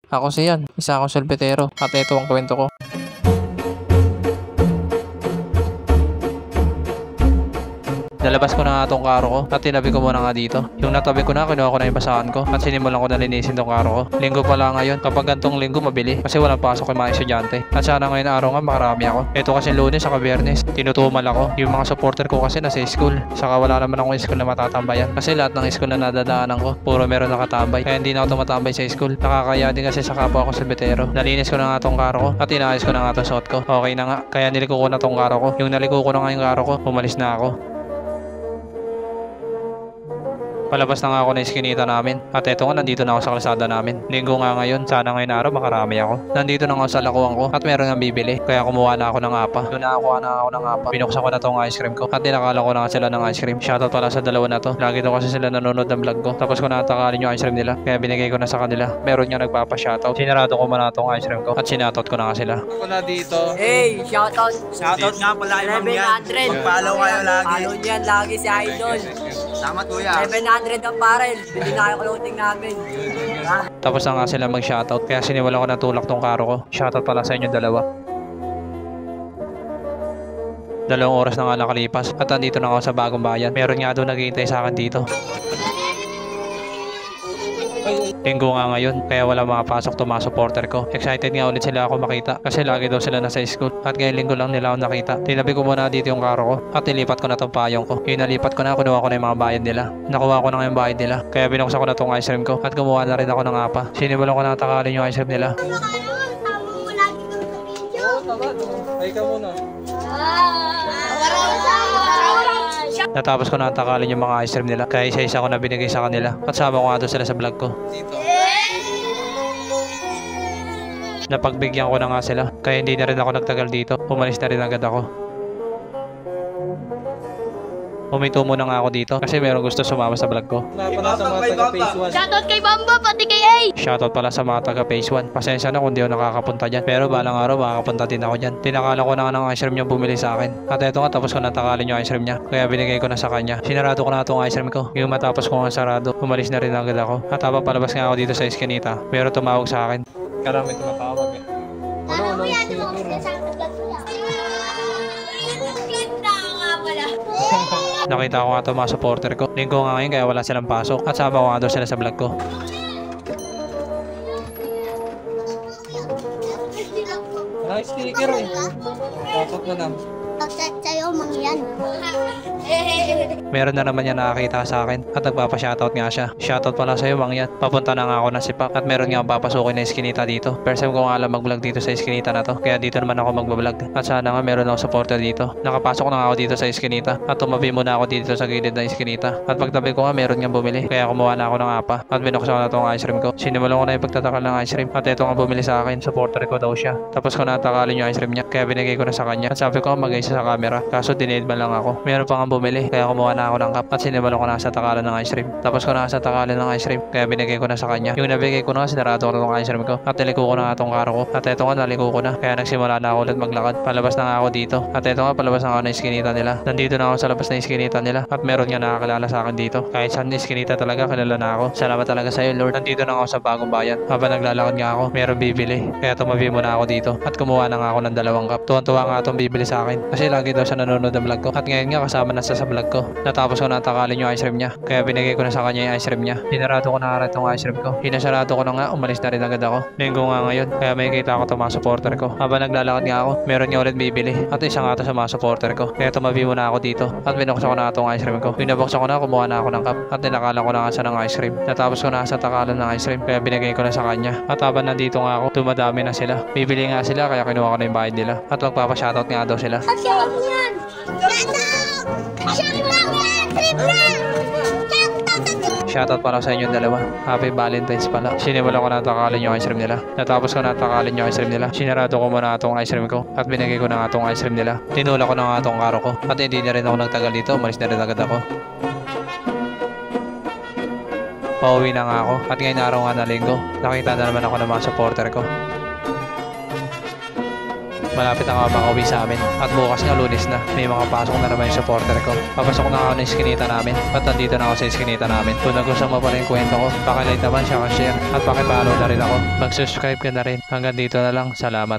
Ako si Yan, isa akong solbetero at ito ang kwento ko. Nalabas ko na nga tong karo ko at tinabi ko muna nga dito. Yung natabi ko na, kinuha ko na yung basahan ko at sinimulan ko na linisin tong karo ko. Linggo pala ngayon, kapag gantong linggo mabili kasi walang pasok yung mga estudyante. At sana ngayon araw nga makarami ako. Ito kasi Lunes saka Biyernes, tinutumal ako. Yung mga supporter ko kasi nasa school. Saka wala naman akong school na matatambayan. Kasi lahat ng school na nadadaanan ko, puro meron nakatambay. Kaya hindi na ako tumatambay sa school. Nakakaya din kasi sa kapwa ko solbetero. Nalinis ko na nga tong karo ko at inaayos ko na nga tong suot ko. Okay na nga, kaya niliko ko na tong karo ko. Yung naliko ko na nga yung karo ko, umalis na ako. Palabas na nga ako na iskinita namin. At eto nga, nandito na ako sa kalsada namin. Linggo nga ngayon, sana ngayon araw makarami ako. Nandito na nga sa lakuan ko at meron nga bibili. Kaya kumuha na ako ng apa. Doon nakakuha na ako ng apa. Binuksan ko na tong ice cream ko. At dinakala ko na nga sila ng ice cream. Shoutout pala sa dalawa na to. Lagi to kasi sila nanonood ng vlog ko. Tapos ko natakalin yung ice cream nila. Kaya binigay ko na sa kanila. Meron nga nagpapa-shoutout. Sinarado ko muna tong ice cream ko. At sinoutout ko na nga sila. Ako na dito. Hey, shoutout. Shoutout nga pala yung yan. 700. Mag-follow kayo lagi. Follow niyan lagi si Idol. Salamat kuya. 700 ang barrel. Bili na yung clothing namin. Tapos na nga sila mag-shoutout. Kaya siniwala ko na tulak tong karo ko. Shoutout pala sa inyo dalawa. 2 oras na nga nakalipas. At andito na ako sa bagong bayan. Meron nga doon naghihintay sa akin dito. Linggo nga ngayon, kaya wala makapasok to mga supporter ko. Excited nga ulit sila ako makita kasi lagi daw sila nasa school. At ngayong linggo lang nila ako nakita. Tinabi ko muna dito yung karo ko at nilipat ko na tong payong ko. Yung nalipat ko na, kunuha ko na yung mga bayad nila. Nakuha ko na nga yung bayad nila. Kaya binuksan ko na tong ice cream ko at gumawa na rin ako ng apa. Sinimulan ko na takalin yung ice cream nila. Ay ka muna. Natapos ko na takalin yung mga ice cream nila. Kaya isa-isa ko na binigay sa kanila. At sama ko nga doon sila sa vlog ko. Napagbigyan ko na nga sila. Kaya hindi na rin ako nagtagal dito. Umalis na rin agad ako. Huminto muna nga ako dito kasi meron gusto sumama sa vlog ko. Pala sa mga taga Phase 1. Shoutout kay Bamba, pati kay A! Shoutout pala sa mga taga Phase 1. Pasensya na kung di ako nakakapunta dyan. Pero balang araw makakapunta din ako dyan. Tinakala ko na nga ng ice cream niya bumili sa akin. At eto nga, tapos ko natakalin yung ice cream niya. Kaya binigay ko na sa kanya. Sinarado ko na itong ice cream ko. Yung matapos ko nga sarado, umalis na rin agad ako. At habang palabas nga ako dito sa iskinita, meron tumawag sa akin. Karami tumatawag eh. Ano? Nakita ko nga ito mga supporter ko. Linggo nga ngayon kaya wala silang pasok. At sama ko nga daw sila sa vlog ko. Ay, sticker eh. Pasok na lang. Sa'yo, mangyan. Meron na naman yan nakakita sa akin at nagpapa-shoutout nga siya. Shoutout pala sa'yo, Mangyan. Papunta na nga ako ng Sipak at meron nga papasukin na iskinita dito. First time ko nga alam mag-vlog dito sa iskinita na to. Kaya dito naman ako mag-vlog. At sana nga meron ako supporter dito. Nakapasok na nga ako dito sa iskinita at tumabi muna ako dito sa gilid ng iskinita. At pagtabi ko nga meron nga bumili. Kaya kumuha na ako ng apa at binuksan ko na itong ice cream ko. Sinimulan ko na yung pagtatakal ng ice cream at ito nga bumili sa akin. Supporter ko daw siya. Tapos ko natakalin yung ice cream niya. Kaya binigay ko na sa kanya. At sabi ko mag-isa sa camera. Kaso dinid man lang ako. Meron pa nga bumili. Kaya kumuha na ako ng cup at sinimulan ko na sa takalan ng ice cream. Tapos ko na sa takalan ng ice cream. Kaya binigay ko na sa kanya. Yung nabigay ko na sinarado ko na itong ice cream ko. At niliko ko na itong karo ko. At ito nga naliko ko na. Kaya nagsimula na ako ulit maglakad. Palabas na nga ako dito. At ito nga palabas na ako na iskinita nila. Nandito na ako sa labas na iskinita nila. At meron nga nakakilala sa akin dito. Kahit saan iskinita talaga kilala na ako. Salamat talaga sa iyo Lord. Nandito na ako sa bagong bayan. Habang naglalakad nga ako, meron bibili. Kaya tumabi muna ako dito. At kumuha na nga ako ng 2 cup. Tuwan-tuwa nga itong bibili sa akin. Kasi lagi daw siya nanonood ng vlog ko. At ngayon nga kasama na sa vlog ko. Natapos ko na takalin yung ice cream niya. Kaya binigay ko na sa kanya yung ice cream niya. Sinarado ko na nga itong ice cream ko. Hinasarado ko na nga, umalis na rin agad ako. Linggo nga ngayon. Kaya may kita ko itong mga supporter ko. Habang naglalakad nga ako, meron nga ulit bibili. At isa nga ito sa mga supporter ko. Kaya tumabi muna ako dito. At binuksan ko na itong ice cream ko. Binabuksan ko na, kumuha na ako ng cup. At tinakalan ko na nga siya ng ice cream. Natapos ko na sa takalan ng ice cream. Kaya binigay ko na sa kanya. At habang nandito nga ako, dumadami na sila. Bibili nga sila kaya kinuha ko na yung bayad nila. At magpapa-shoutout nga daw sila. Shoutout para sa inyong dalawa. Happy Valentine's pala. Sinimulan ko na takalin yung ice cream nila. Natapos ko na takalin yung ice cream nila. Sinarado ko muna itong ice cream ko. At binigay ko na nga itong ice cream nila. Tinula ko na nga itong karo ko. At hindi na rin ako nagtagal dito. Umalis na rin agad ako. Pauwi na nga ako. At ngayon araw nga na linggo. Nakita na naman ako ng mga supporter ko. Malapit na nga makauwi sa amin. At bukas nga Lunes na. May mga pasok na naman yung supporter ko. Papasok na ako ng iskinita namin. At nandito na ako sa iskinita namin. Kung nagustuhan mo pa rin yung kwento ko, pakilike naman siya, share at pakipollow na rin ako. Mag-subscribe ka na rin. Hanggang dito na lang. Salamat.